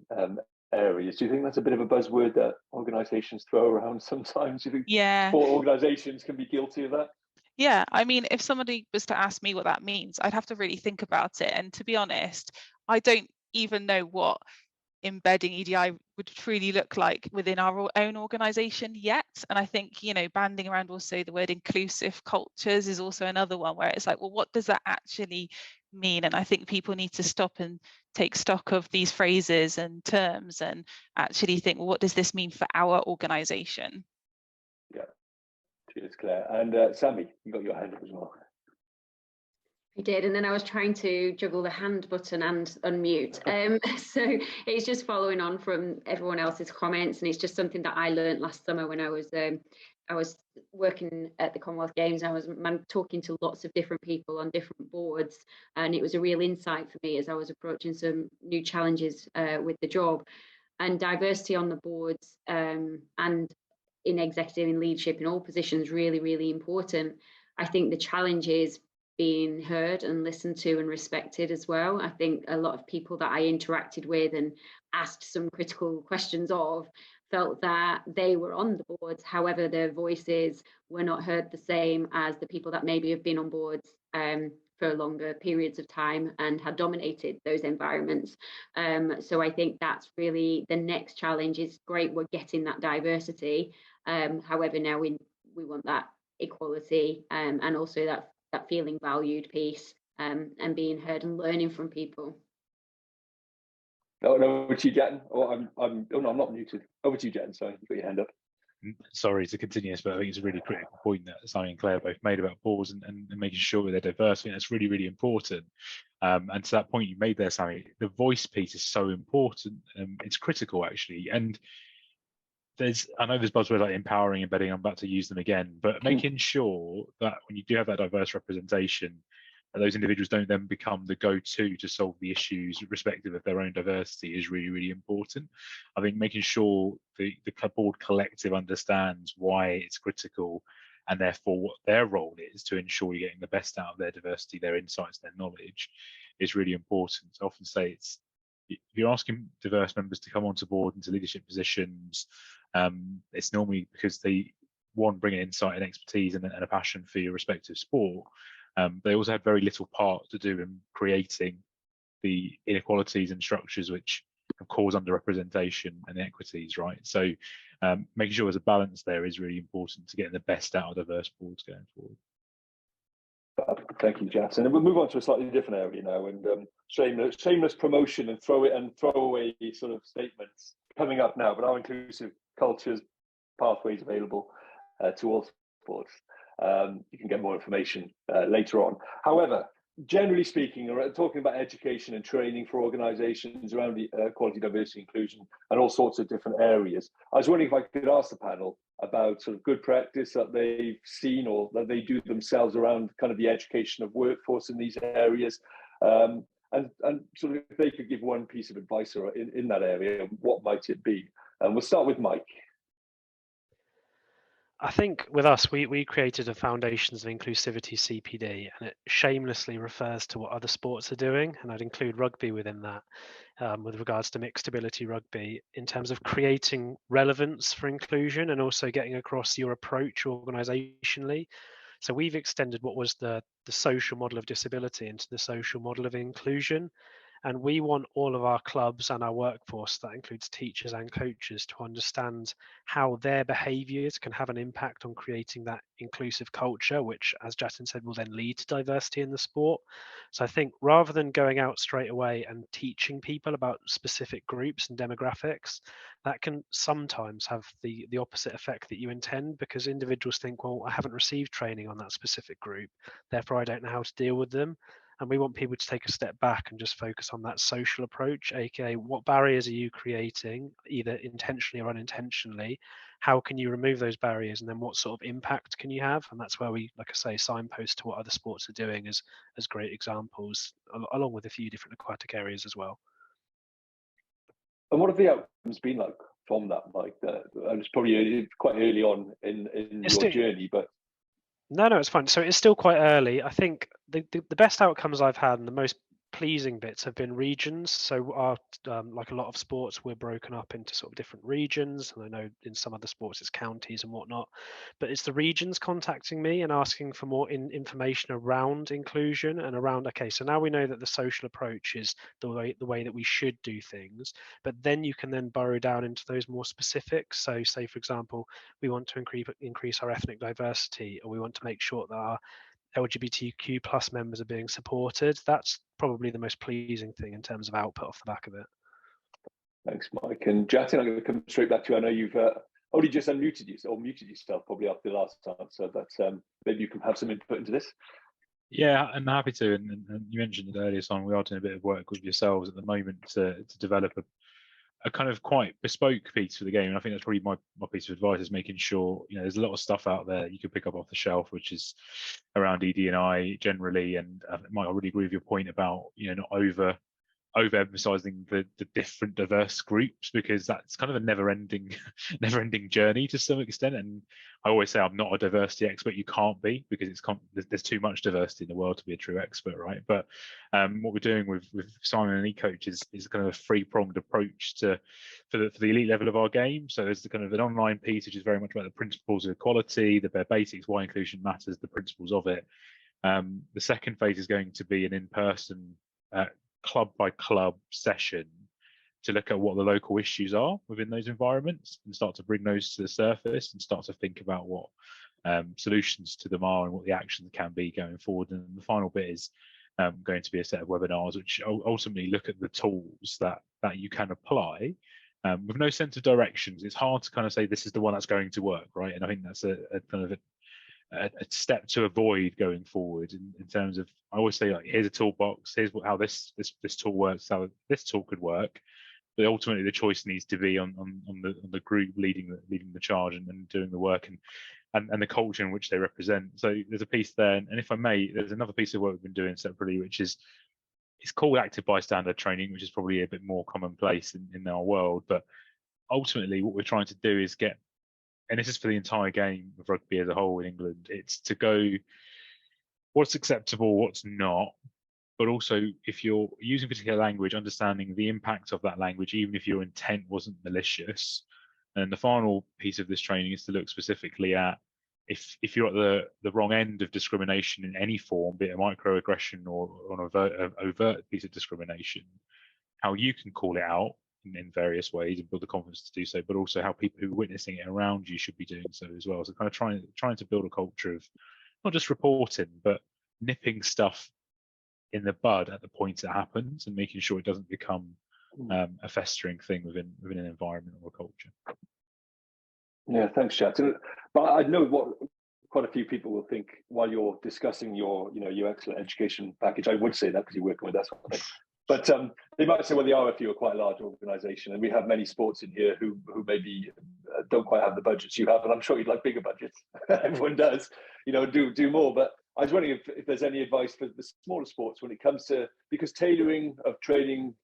areas. Do you think that's a bit of a buzzword that organizations throw around sometimes? Do you think sport organizations can be guilty of that? Yeah, I mean, if somebody was to ask me what that means, I'd have to really think about it. And to be honest, I don't even know what embedding EDI would truly look like within our own organization yet. And I think, you know, banding around also the word inclusive cultures is also another one where it's like, well, what does that actually mean? And I think people need to stop and take stock of these phrases and terms and actually think, well, what does this mean for our organization? Yeah, cheers, Claire. And Sammy, you got your hand up as well. I did, and then I was trying to juggle the hand button and unmute. So it's just following on from everyone else's comments, and it's just something that I learned last summer when I was working at the Commonwealth Games. I was talking to lots of different people on different boards, and it was a real insight for me as I was approaching some new challenges with the job. And diversity on the boards and in executive and leadership in all positions really, really important. I think the challenge is being heard and listened to and respected as well. I think a lot of people that I interacted with and asked some critical questions of felt that they were on the boards, however their voices were not heard the same as the people that maybe have been on boards for longer periods of time and had dominated those environments. So I think that's really the next challenge. Is great, we're getting that diversity. However, now we want that equality and also that feeling valued piece and being heard and learning from people. No, over to you, Jatin. Oh, I'm not muted. Over to you, Jatin. Sorry, you got your hand up. Sorry to continue this, but I think it's a really critical point that Simon and Claire both made about boards and making sure they're diverse. I think that's really, really important. And to that point you made there, Sammy, the voice piece is so important. It's critical, actually. And I know there's buzzwords like empowering, embedding, I'm about to use them again, but making sure that when you do have that diverse representation, that those individuals don't then become the go-to to solve the issues respective of their own diversity is really, really important. I think making sure the board collective understands why it's critical and therefore what their role is to ensure you're getting the best out of their diversity, their insights, their knowledge is really important. I often say if you're asking diverse members to come onto board into leadership positions, it's normally because they, one, bring an insight and expertise and a passion for your respective sport. They also had very little part to do in creating the inequalities and structures which have caused underrepresentation and inequities, right? So making sure there's a balance there is really important to getting the best out of diverse boards going forward. Thank you, Jatin. And we'll move on to a slightly different area now, and shameless promotion and throwaway sort of statements coming up now, but our inclusive cultures pathways available to all sports. You can get more information later on. However, generally speaking, talking about education and training for organisations around the equality, diversity, inclusion, and all sorts of different areas, I was wondering if I could ask the panel about sort of good practice that they've seen or that they do themselves around kind of the education of workforce in these areas, and sort of if they could give one piece of advice in that area, what might it be? And we'll start with Mike. I think with us, we created a Foundations of Inclusivity CPD, and it shamelessly refers to what other sports are doing, and I'd include rugby within that, with regards to mixed ability rugby, in terms of creating relevance for inclusion and also getting across your approach organisationally. So we've extended what was the social model of disability into the social model of inclusion. And we want all of our clubs and our workforce, that includes teachers and coaches, to understand how their behaviours can have an impact on creating that inclusive culture, which, as Jatin said, will then lead to diversity in the sport. So I think rather than going out straight away and teaching people about specific groups and demographics, that can sometimes have the opposite effect that you intend, because individuals think, well, I haven't received training on that specific group, therefore I don't know how to deal with them. And we want people to take a step back and just focus on that social approach, aka what barriers are you creating, either intentionally or unintentionally? How can you remove those barriers, and then what sort of impact can you have? And that's where we, like I say, signpost to what other sports are doing as great examples, along with a few different aquatic areas as well. And what have the outcomes been like from that, Mike? It's probably quite early on in your journey, but No, it's fine. So it's still quite early. I think the best outcomes I've had and the most pleasing bits have been regions. So our like a lot of sports, we're broken up into sort of different regions, and I know in some other sports it's counties and whatnot, but it's the regions contacting me and asking for more information around inclusion and around, okay, so now we know that the social approach is the way that we should do things, but then you can then burrow down into those more specifics. So say, for example, we want to increase our ethnic diversity, or we want to make sure that our LGBTQ plus members are being supported. That's probably the most pleasing thing in terms of output off the back of it. Thanks, Mike. And Jatin, I'm going to come straight back to you. I know you've only just unmuted yourself, or muted yourself probably after the last answer, but maybe you can have some input into this. Yeah, I'm happy to. And you mentioned it earlier, Simon, we are doing a bit of work with yourselves at the moment to develop a kind of quite bespoke piece for the game. And I think that's probably my piece of advice, is making sure, there's a lot of stuff out there you can pick up off the shelf, which is around ED&I generally. And Mike, I really agree with your point about, not over overemphasizing the different diverse groups, because that's kind of a never-ending journey to some extent. And I always say I'm not a diversity expert. You can't be, because there's too much diversity in the world to be a true expert, right? But what we're doing with Simon and eCoach is kind of a three-pronged approach for the elite level of our game. So there's the kind of an online piece, which is very much about the principles of equality, the bare basics, why inclusion matters, the principles of it. The second phase is going to be an in-person club by club session to look at what the local issues are within those environments and start to bring those to the surface and start to think about what solutions to them are and what the actions can be going forward. And the final bit is going to be a set of webinars which ultimately look at the tools that you can apply with no sense of directions. It's hard to kind of say this is the one that's going to work, right? And I think that's a kind of a step to avoid going forward in terms of, I always say, like, here's a toolbox, here's how this tool works, how this tool could work, but ultimately the choice needs to be on the group leading the charge and doing the work and the culture in which they represent. So there's a piece there, and if I may, there's another piece of work we've been doing separately, which is, it's called active bystander training, which is probably a bit more commonplace in our world, but ultimately what we're trying to do is get, and this is for the entire game of rugby as a whole in England, it's to go what's acceptable, what's not, but also if you're using particular language, understanding the impact of that language, even if your intent wasn't malicious. And the final piece of this training is to look specifically at if you're at the wrong end of discrimination in any form, be it a microaggression or an overt piece of discrimination, how you can call it out in various ways and build the confidence to do so, but also how people who are witnessing it around you should be doing so as well. So kind of trying to build a culture of not just reporting, but nipping stuff in the bud at the point it happens and making sure it doesn't become a festering thing within an environment or a culture. Yeah, thanks, Chat. But I know what quite a few people will think while you're discussing your excellent education package. I would say that because you're working with us on it. But they might say, well, they are if you're quite a large organisation, and we have many sports in here who maybe don't quite have the budgets you have, and I'm sure you'd like bigger budgets. Everyone does, do more. But I was wondering if there's any advice for the smaller sports when it comes to, because tailoring of training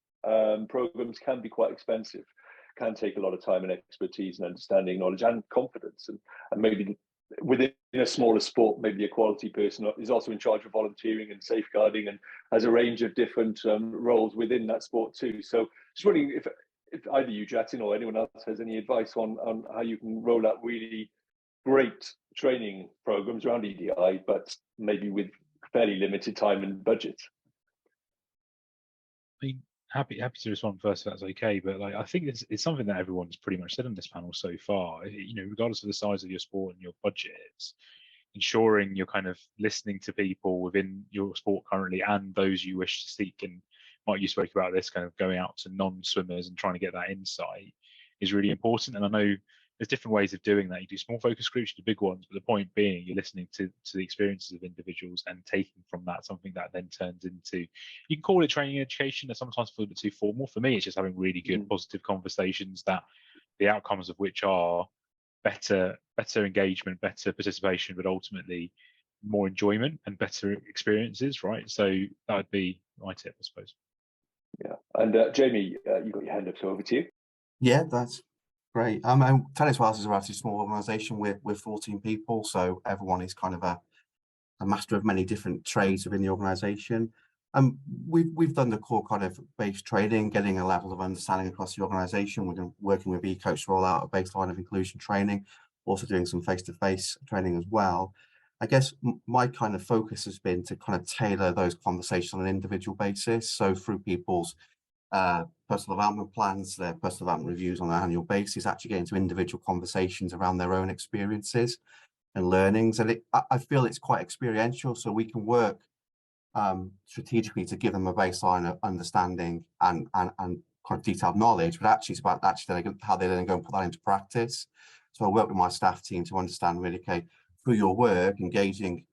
programs can be quite expensive, can take a lot of time and expertise and understanding, knowledge and confidence, and maybe within a smaller sport, maybe a quality person is also in charge of volunteering and safeguarding and has a range of different roles within that sport too. So just wondering if either you, Jatin, or anyone else has any advice on how you can roll out really great training programs around EDI, but maybe with fairly limited time and budget. I mean, happy to respond first if that's okay, but I think it's something that everyone's pretty much said on this panel so far. Regardless of the size of your sport and your budgets, ensuring you're kind of listening to people within your sport currently and those you wish to seek. And Mike, you spoke about this, kind of going out to non-swimmers and trying to get that insight is really important. And I know there's different ways of doing that. You do small focus groups, you do big ones, but the point being you're listening to the experiences of individuals and taking from that something that then turns into, you can call it training and education. They're sometimes a little bit too formal. For me, it's just having really good positive conversations that the outcomes of which are better engagement, better participation, but ultimately more enjoyment and better experiences, right? So that would be my tip, I suppose. Yeah, and Jamie, you got your hand up, so over to you. Yeah, that's great. Tennis Wales is a relatively small organisation with 14 people, so everyone is kind of a master of many different trades within the organisation. We've done the core kind of base training, getting a level of understanding across the organisation. We're working with eCoach to roll out a baseline of inclusion training, also doing some face-to-face training as well. I guess my kind of focus has been to kind of tailor those conversations on an individual basis. So through people's personal development plans, their personal development reviews on an annual basis, actually getting into individual conversations around their own experiences and learnings. And I feel it's quite experiential, so we can work strategically to give them a baseline of understanding and kind of detailed knowledge, but actually it's about how they then go and put that into practice. So I work with my staff team to understand really, okay, through your work, engaging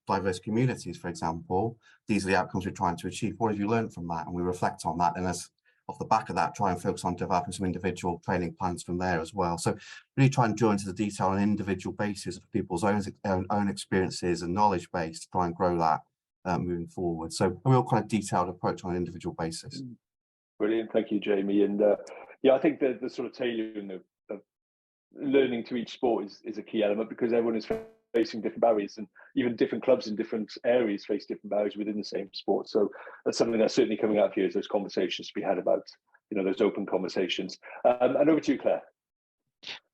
diverse communities, for example, these are the outcomes we're trying to achieve. What have you learned from that? And we reflect on that, and as off the back of that, try and focus on developing some individual training plans from there as well. So really try and drill into the detail on an individual basis of people's own experiences and knowledge base to try and grow that moving forward. So a real kind of detailed approach on an individual basis. Brilliant, thank you, Jamie. And yeah, I think the sort of tailoring of learning to each sport is a key element, because everyone is facing different barriers, and even different clubs in different areas face different barriers within the same sport. So that's something that's certainly coming out here, is those conversations to be had about, those open conversations. And over to you, Claire.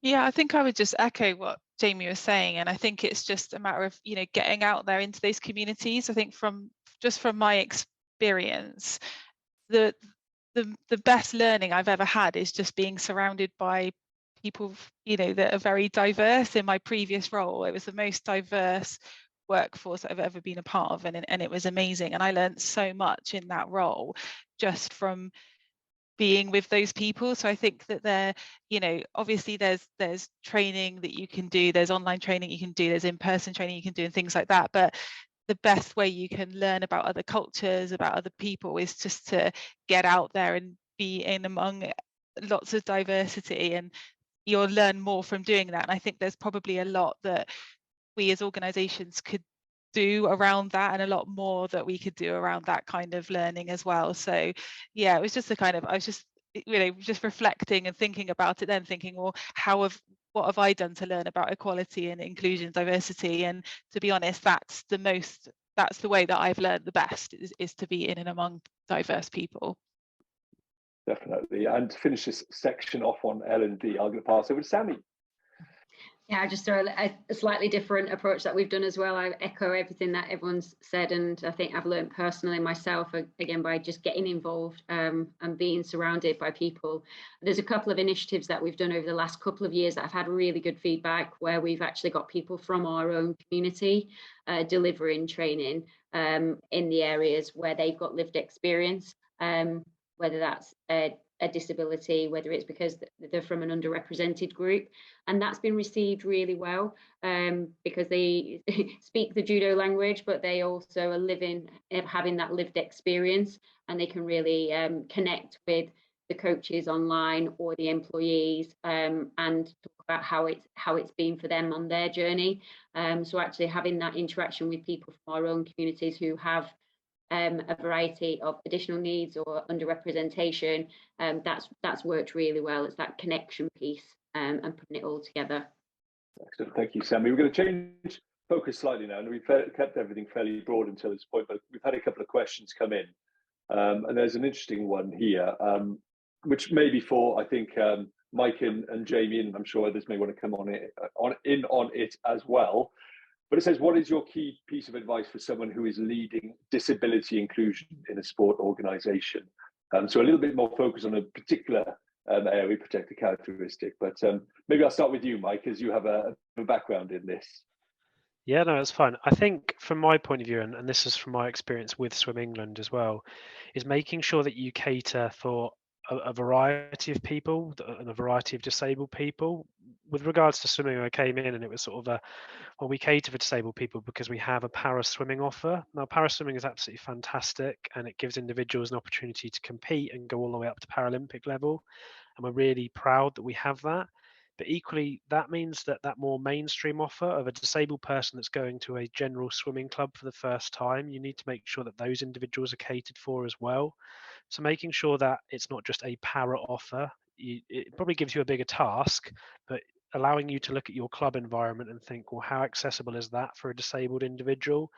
Yeah, I think I would just echo what Jamie was saying, and I think it's just a matter of getting out there into those communities. I think from my experience, the best learning I've ever had is just being surrounded by people that are very diverse. In my previous role, it was the most diverse workforce I've ever been a part of, and it was amazing, and I learned so much in that role just from being with those people. So I think that there, obviously there's training that you can do, there's online training you can do, there's in-person training you can do, and things like that. But the best way you can learn about other cultures, about other people, is just to get out there and be in among lots of diversity, and you'll learn more from doing that. And I think there's probably a lot that we as organizations could do around that, and a lot more that we could do around that kind of learning as well. So yeah, it was just I was just just reflecting and thinking about it, then thinking, well, what have I done to learn about equality and inclusion, diversity? And to be honest, that's the way that I've learned the best, is to be in and among diverse people. Definitely. And to finish this section off on L&D, I'm going to pass over to Sammy. Yeah, just a slightly different approach that we've done as well. I echo everything that everyone's said, and I think I've learned personally myself, again, by just getting involved and being surrounded by people. There's a couple of initiatives that we've done over the last couple of years that I've had really good feedback, where we've actually got people from our own community delivering training in the areas where they've got lived experience, whether that's a disability, whether it's because they're from an underrepresented group, and that's been received really well, because they speak the judo language, but they also are having that lived experience, and they can really connect with the coaches online or the employees, and talk about how it's been for them on their journey. So actually having that interaction with people from our own communities who have a variety of additional needs or underrepresentation, that's worked really well. It's that connection piece and putting it all together. Excellent, thank you, Sammy. We're going to change focus slightly now, and we've kept everything fairly broad until this point, but we've had a couple of questions come in, and there's an interesting one here, which may be for, I think, Mike and Jamie, and I'm sure others may want to come on it as well. But it says, what is your key piece of advice for someone who is leading disability inclusion in a sport organisation? So a little bit more focus on a particular area, protected characteristic. But maybe I'll start with you, Mike, as you have a background in this. Yeah, no, it's fine. I think from my point of view, and this is from my experience with Swim England as well, is making sure that you cater for a variety of people and a variety of disabled people. With regards to swimming, I came in and it was sort of we cater for disabled people because we have a para swimming offer. Now, para swimming is absolutely fantastic, and it gives individuals an opportunity to compete and go all the way up to Paralympic level. And we're really proud that we have that. But equally, that means that more mainstream offer of a disabled person that's going to a general swimming club for the first time, you need to make sure that those individuals are catered for as well. So making sure that it's not just a para offer, it probably gives you a bigger task, but allowing you to look at your club environment and think, well, how accessible is that for a disabled individual?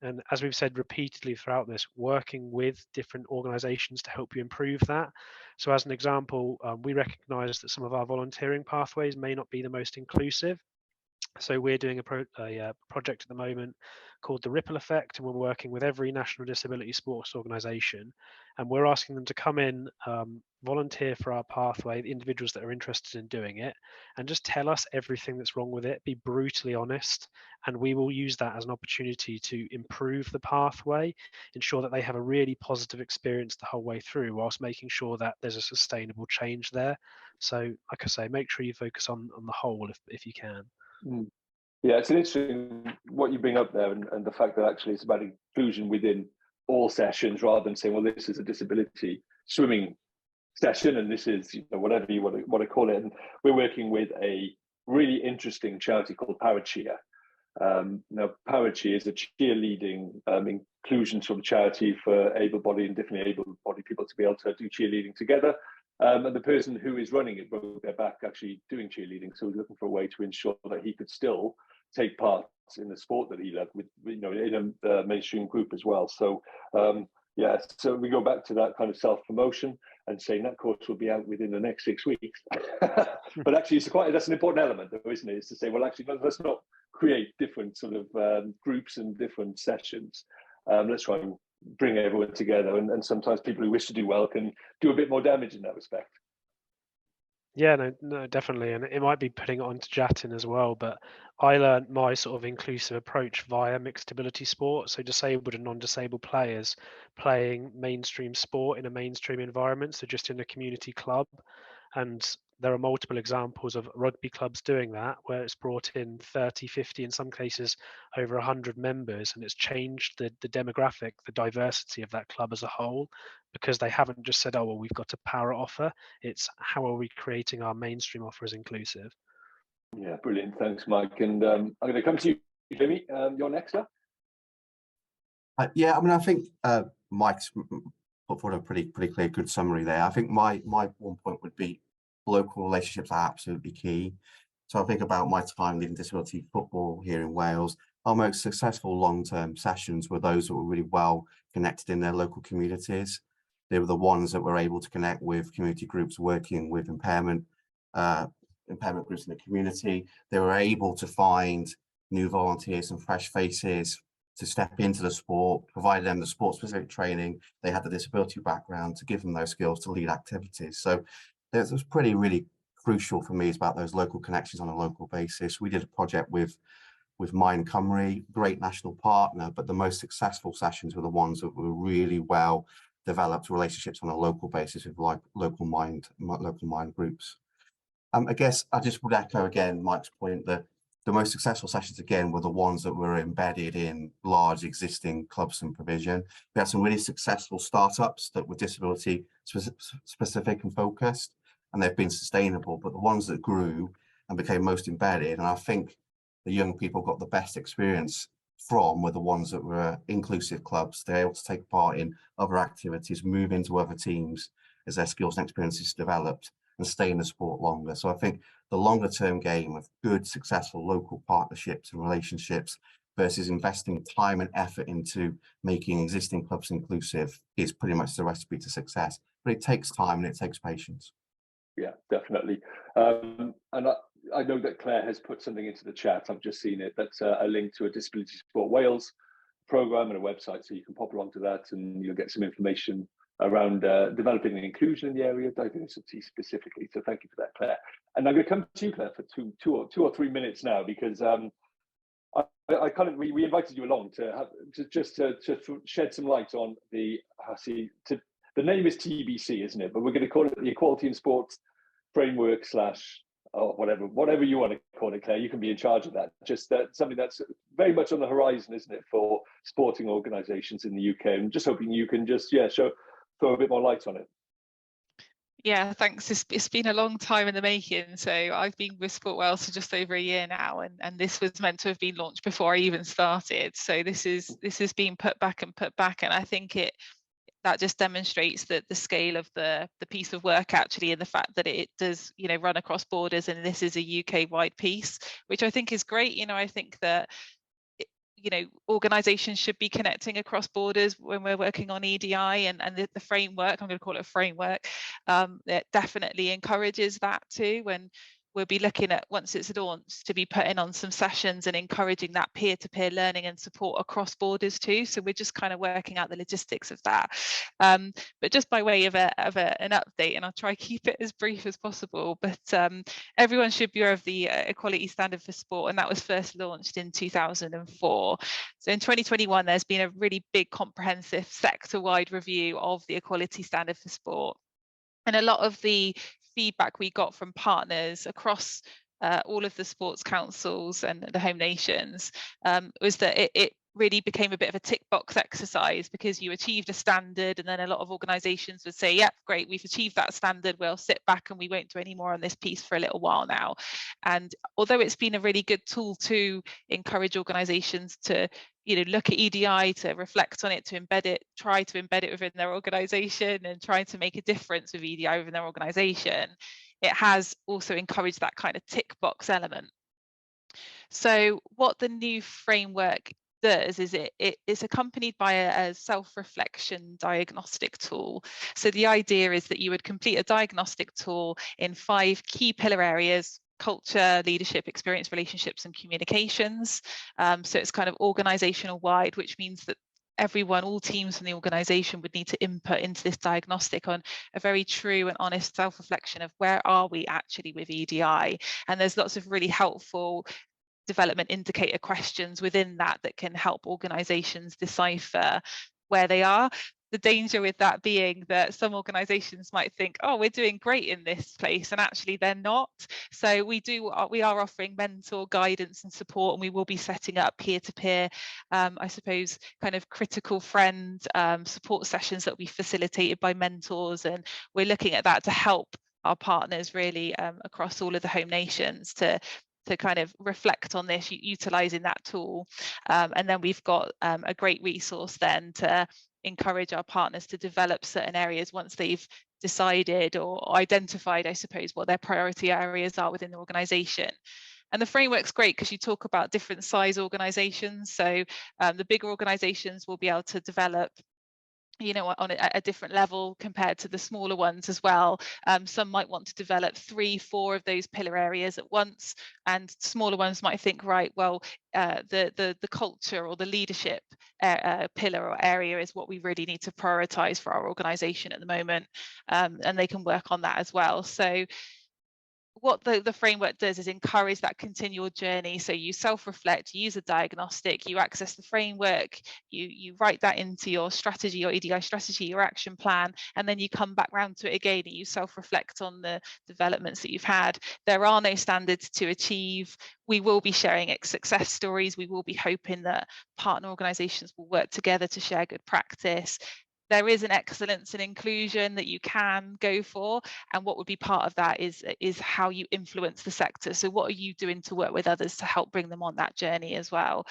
And as we've said repeatedly throughout this, working with different organisations to help you improve that. So as an example, we recognise that some of our volunteering pathways may not be the most inclusive. So we're doing a project at the moment called the Ripple Effect, and we're working with every national disability sports organisation, and we're asking them to come in, volunteer for our pathway, the individuals that are interested in doing it, and just tell us everything that's wrong with it, be brutally honest, and we will use that as an opportunity to improve the pathway, ensure that they have a really positive experience the whole way through, whilst making sure that there's a sustainable change there. So like I say, make sure you focus on the whole if you can. Yeah, it's an interesting what you bring up there, and the fact that actually it's about inclusion within all sessions, rather than saying, well, this is a disability swimming session and this is whatever you want to call it. And we're working with a really interesting charity called Paracheer, Now, Paracheer is a cheerleading inclusion sort of charity for able-bodied and differently able-bodied people to be able to do cheerleading together. And the person who is running it broke their back actually doing cheerleading, so he's looking for a way to ensure that he could still take part in the sport that he loved, with, you know, in a mainstream group as well. So yeah, so we go back to that kind of self-promotion and saying that course will be out within the next 6 weeks. But actually, that's an important element, though, isn't it? Is to say, well, actually, let's not create different sort of groups and different sessions. Let's try and bring everyone together. And sometimes people who wish to do well can do a bit more damage in that respect. Yeah, no, definitely. And it might be putting it onto Jatin as well, but I learned my sort of inclusive approach via mixed ability sport. So disabled and non-disabled players playing mainstream sport in a mainstream environment, so just in a community club. And there are multiple examples of rugby clubs doing that, where it's brought in 30, 50, in some cases over 100 members, and it's changed the demographic, the diversity of that club as a whole, because they haven't just said, oh, well, we've got a para offer. It's how are we creating our mainstream offer as inclusive? Yeah, brilliant. Thanks, Mike. And I'm going to come to you, Jimmy. You're next up. Yeah, I mean, I think Mike's put forward a pretty clear, good summary there. I think my one point would be local relationships are absolutely key. So I think about my time leading disability football here in Wales. Our most successful long-term sessions were those that were really well connected in their local communities. They were the ones that were able to connect with community groups working with impairment groups in the community. They were able to find new volunteers and fresh faces to step into the sport, provided them the sport-specific training. They had the disability background to give them those skills to lead activities. So it was really crucial for me, is about those local connections on a local basis. We did a project with Mind Cymru, great national partner, but the most successful sessions were the ones that were really well developed relationships on a local basis with like local mind groups. I guess I just would echo again Mike's point that the most successful sessions again were the ones that were embedded in large existing clubs and provision. We had some really successful startups that were disability specific and focused, and they've been sustainable, but the ones that grew and became most embedded, and I think the young people got the best experience from, were the ones that were inclusive clubs. They're able to take part in other activities, move into other teams as their skills and experiences developed, and stay in the sport longer. So I think the longer term game of good, successful local partnerships and relationships versus investing time and effort into making existing clubs inclusive is pretty much the recipe to success. But it takes time and it takes patience. Yeah, definitely. And I know that Claire has put something into the chat. I've just seen it. That's a link to a Disability Sport Wales program and a website, so you can pop along to that and you'll get some information around developing an inclusion in the area of diversity specifically. So thank you for that, Claire. And I'm going to come to you, Claire, for two or 3 minutes now, because I kind of we invited you along to shed some light on the the name is TBC, isn't it? But we're going to call it the Equality in Sports Framework / whatever you want to call it, Claire. You can be in charge of that. Just something that's very much on the horizon, isn't it, for sporting organisations in the UK? I'm just hoping you can just throw a bit more light on it. Yeah, thanks. It's been a long time in the making. So I've been with Sport Wales for just over a year now, and this was meant to have been launched before I even started. So this is being put back, and I think that just demonstrates that the scale of the piece of work actually, and the fact that it does run across borders, and this is a UK-wide piece, which I think is great. I think that organizations should be connecting across borders when we're working on EDI, and the framework, I'm going to call it a framework, it definitely encourages that too. And we'll be looking at, once it's launched, to be putting on some sessions and encouraging that peer-to-peer learning and support across borders too. So we're just kind of working out the logistics of that. But just by way of an update, and I'll try to keep it as brief as possible, but everyone should be aware of the Equality Standard for Sport, and that was first launched in 2004. So in 2021, there's been a really big comprehensive sector-wide review of the Equality Standard for Sport. And a lot of the feedback we got from partners across all of the sports councils and the home nations was that it really became a bit of a tick box exercise, because you achieved a standard and then a lot of organizations would say, yeah, great, we've achieved that standard, we'll sit back and we won't do any more on this piece for a little while now. And although it's been a really good tool to encourage organizations to look at EDI, to reflect on it, to embed it, try to embed it within their organization and try to make a difference with EDI within their organization, it has also encouraged that kind of tick box element. So what the new framework does is it's accompanied by a self-reflection diagnostic tool. So the idea is that you would complete a diagnostic tool in 5 key pillar areas: culture, leadership, experience, relationships, and communications. So it's kind of organizational wide, which means that everyone, all teams from the organization would need to input into this diagnostic on a very true and honest self-reflection of where are we actually with EDI. And there's lots of really helpful development indicator questions within that can help organizations decipher where they are. The danger with that being that some organizations might think, oh, we're doing great in this place, and actually they're not. So we are offering mentor guidance and support, and we will be setting up peer-to-peer, I suppose, kind of critical friend support sessions that will be facilitated by mentors, and we're looking at that to help our partners really across all of the home nations to kind of reflect on this, utilizing that tool. And then we've got a great resource then to encourage our partners to develop certain areas once they've decided or identified, I suppose, what their priority areas are within the organization. And the framework's great because you talk about different size organizations. So the bigger organizations will be able to develop on a different level compared to the smaller ones as well. Some might want to develop 3-4 of those pillar areas at once, and smaller ones might think, right, well, the culture or the leadership pillar or area is what we really need to prioritize for our organization at the moment, and they can work on that as well. So what the framework does is encourage that continual journey. So you self-reflect, you use a diagnostic, you access the framework, you write that into your strategy, your EDI strategy, your action plan, and then you come back round to it again and you self-reflect on the developments that you've had. There are no standards to achieve. We will be sharing success stories. We will be hoping that partner organizations will work together to share good practice. There is an excellence and inclusion that you can go for, and what would be part of that is how you influence the sector. So what are you doing to work with others to help bring them on that journey as well?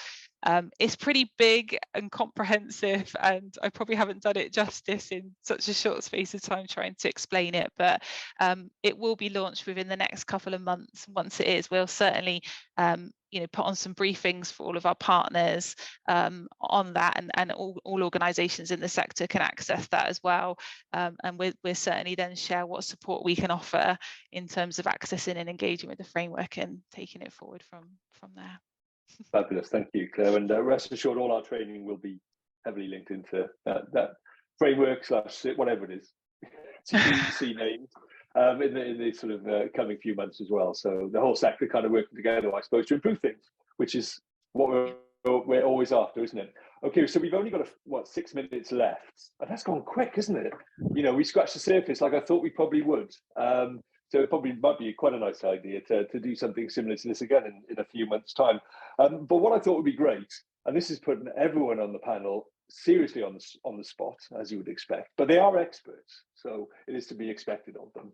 It's pretty big and comprehensive, and I probably haven't done it justice in such a short space of time trying to explain it, but it will be launched within the next couple of months. Once it is, we'll certainly put on some briefings for all of our partners on that, and all organisations in the sector can access that as well. And we'll certainly then share what support we can offer in terms of accessing and engaging with the framework and taking it forward from there. Fabulous, thank you, Claire. And rest assured, all our training will be heavily linked into that framework / whatever it is, TBC names, in the sort of coming few months as well. So the whole sector kind of working together, I suppose, to improve things, which is what we're always after, isn't it? Okay, so we've only got 6 minutes left, and that's gone quick, isn't it? We scratched the surface like I thought we probably would. So it probably might be quite a nice idea to do something similar to this again in a few months' time. But what I thought would be great, and this is putting everyone on the panel seriously on the spot, as you would expect, but they are experts, so it is to be expected of them.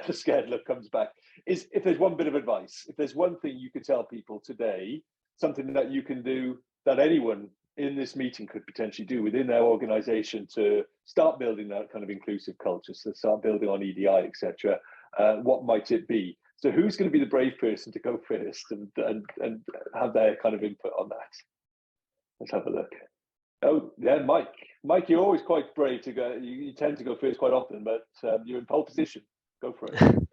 The scared look comes back. Is if there's one bit of advice, if there's one thing you could tell people today, something that you can do that anyone in this meeting could potentially do within their organization to start building that kind of inclusive culture, so start building on EDI, etc. What might it be? So who's going to be the brave person to go first and have their kind of input on that? Let's have a look. Oh, yeah, Mike. Mike, you're always quite brave to go. You tend to go first quite often, but you're in pole position. Go for it.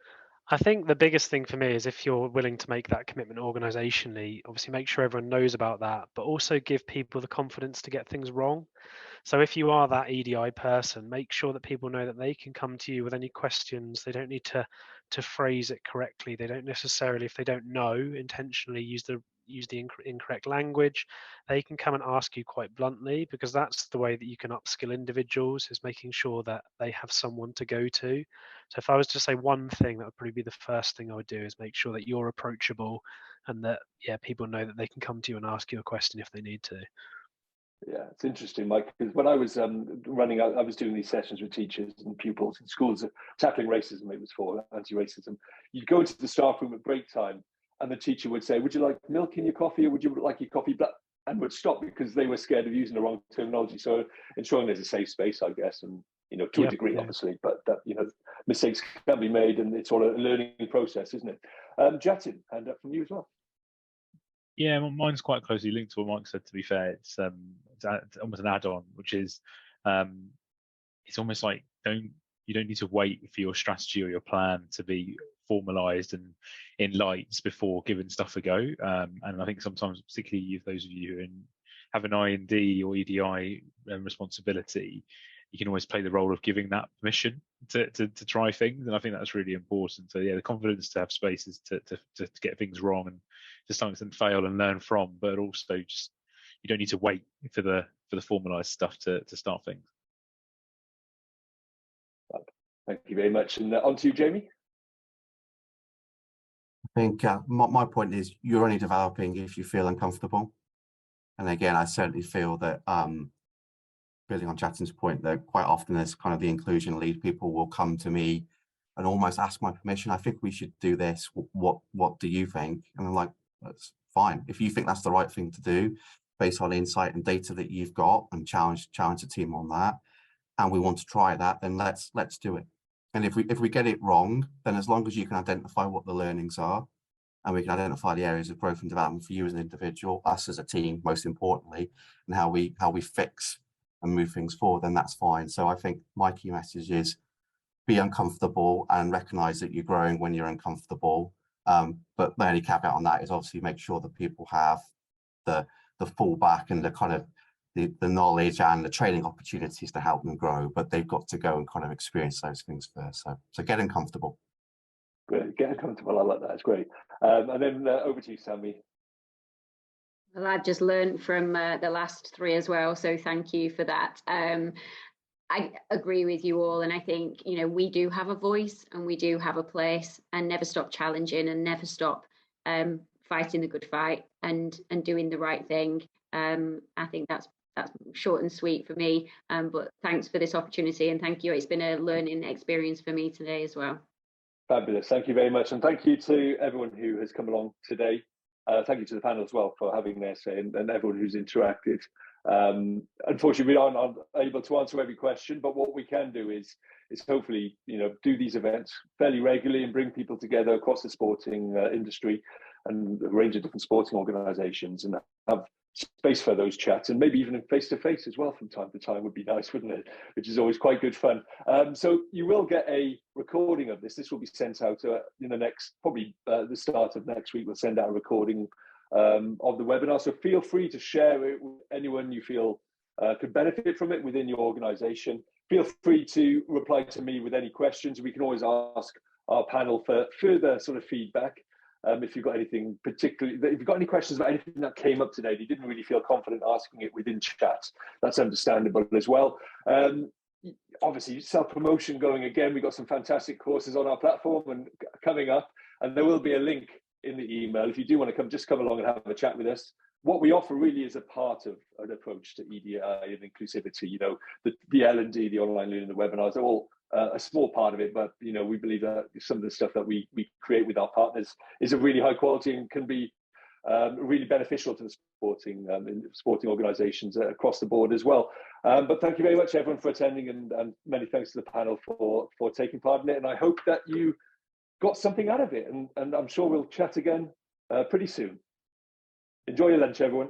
I think the biggest thing for me is if you're willing to make that commitment organisationally, obviously make sure everyone knows about that, but also give people the confidence to get things wrong. So if you are that EDI person, make sure that people know that they can come to you with any questions. They don't need to phrase it correctly. They don't necessarily, if they don't know, intentionally use the use the incorrect language, they can come and ask you quite bluntly, because that's the way that you can upskill individuals, is making sure that they have someone to go to. So if I was to say one thing, that would probably be the first thing I would do, is make sure that you're approachable and that, yeah, people know that they can come to you and ask you a question if they need to. Yeah, it's interesting, Mike, because when I was running, I was doing these sessions with teachers and pupils in schools, tackling racism, it was for anti-racism. You'd go into the staff room at break time and the teacher would say, would you like milk in your coffee, or would you like your coffee black? And would stop because they were scared of using the wrong terminology. So ensuring there's a safe space, I guess, and, you know, to a degree, obviously, but that, you know, mistakes can be made and it's all a learning process, isn't it? Jatin, hand up from you as well. Yeah, mine's quite closely linked to what Mike said, to be fair. It's almost an add-on, which is it's almost like you don't need to wait for your strategy or your plan to be formalized and in lights before giving stuff a go. And I think sometimes, particularly those of you who have an IND or EDI responsibility, you can always play the role of giving that permission to try things, and I think that's really important. So yeah, the confidence to have spaces to get things wrong and to some extent fail and learn from, but also just you don't need to wait for the formalized stuff to start things. Thank you very much. And on to you, Jamie. I think my point is you're only developing if you feel uncomfortable. And again, I certainly feel that building on Jatin's point, that quite often as kind of the inclusion lead, people will come to me and almost ask my permission. I think we should do this. What do you think? And I'm like, that's fine. If you think that's the right thing to do, based on insight and data that you've got, and challenge the team on that, and we want to try that, then let's do it. And if we get it wrong, then as long as you can identify what the learnings are, and we can identify the areas of growth and development for you as an individual, us as a team, most importantly, and how we fix and move things forward, then that's fine. So I think my key message is be uncomfortable and recognize that you're growing when you're uncomfortable. But the only caveat on that is obviously make sure that people have the fallback and the kind of the knowledge and the training opportunities to help them grow, but they've got to go and kind of experience those things first. So get uncomfortable. Great, get uncomfortable. I like that. It's great. And then over to you, Sammy. Well, I've just learned from the last three as well, so thank you for that. I agree with you all, and I think, you know, we do have a voice and we do have a place, and never stop challenging and never stop fighting the good fight and doing the right thing. I think that's short and sweet for me, but thanks for this opportunity, and thank you. It's been a learning experience for me today as well. Fabulous. Thank you very much, and thank you to everyone who has come along today. Thank you to the panel as well for having their say, and everyone who's interacted. Unfortunately, we aren't able to answer every question, but what we can do is hopefully, you know, do these events fairly regularly and bring people together across the sporting industry and a range of different sporting organisations, and have space for those chats, and maybe even face-to-face as well from time to time would be nice, wouldn't it? Which is always quite good fun. So you will get a recording of this. This will be sent out in the next, probably the start of next week. We'll send out a recording of the webinar. So feel free to share it with anyone you feel could benefit from it within your organisation. Feel free to reply to me with any questions. We can always ask our panel for further sort of feedback. If you've got anything particularly, if you've got any questions about anything that came up today, you didn't really feel confident asking it within chat, that's understandable as well. Obviously, self-promotion going again. We've got some fantastic courses on our platform and coming up, and there will be a link in the email. If you do want to just come along and have a chat with us. What we offer really is a part of an approach to EDI and inclusivity. You know, the L&D, the online learning, the webinars, are all a small part of it, but you know, we believe that some of the stuff that we create with our partners is of really high quality and can be really beneficial to the sporting organisations across the board as well. But thank you very much, everyone, for attending, and many thanks to the panel for taking part in it. And I hope that you got something out of it, and I'm sure we'll chat again pretty soon. Enjoy your lunch, everyone.